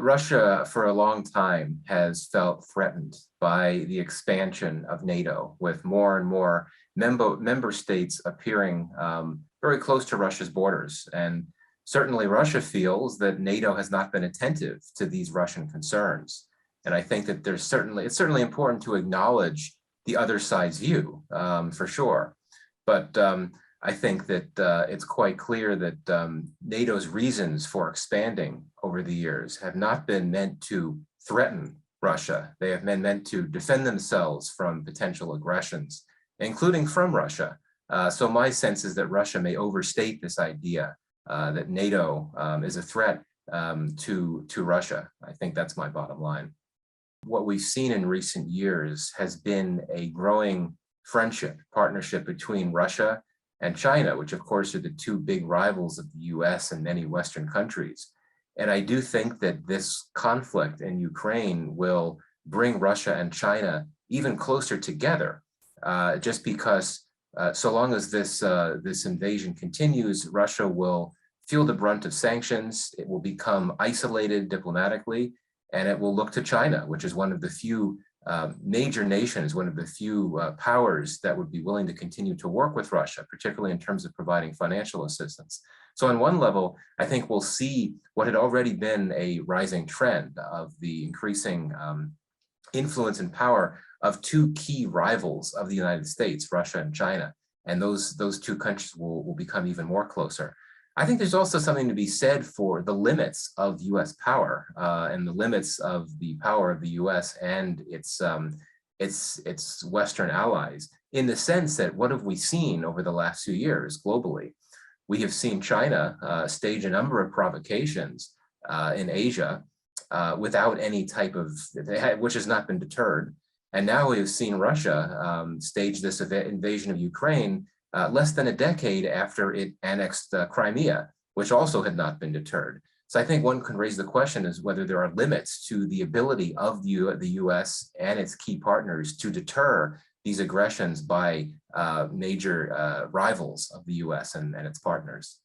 Russia, for a long time, has felt threatened by the expansion of NATO, with more and more member states appearing very close to Russia's borders. And certainly Russia feels that NATO has not been attentive to these Russian concerns. And I think that it's certainly important to acknowledge the other side's view, for sure. But I think that it's quite clear that NATO's reasons for expanding over the years have not been meant to threaten Russia. They have been meant to defend themselves from potential aggressions, including from Russia. So my sense is that Russia may overstate this idea that NATO is a threat to Russia. I think that's my bottom line. What we've seen in recent years has been a growing partnership between Russia and China, which of course are the two big rivals of the US and many Western countries. And I do think that this conflict in Ukraine will bring Russia and China even closer together, just because so long as this invasion continues, Russia will feel the brunt of sanctions. It will become isolated diplomatically, and it will look to China, which is one of the few major nations, one of the few powers that would be willing to continue to work with Russia, particularly in terms of providing financial assistance. So on one level, I think we'll see what had already been a rising trend of the increasing influence and power of two key rivals of the United States, Russia and China. And those two countries will become even more closer. I think there's also something to be said for the limits of US power and the limits of the power of the US and its Western allies, in the sense that what have we seen over the last few years globally? We have seen China stage a number of provocations in Asia without any type of, which has not been deterred. And now we've seen Russia stage this invasion of Ukraine less than a decade after it annexed Crimea, which also had not been deterred. So I think one can raise the question is whether there are limits to the ability of the US and its key partners to deter these aggressions by major rivals of the US and its partners.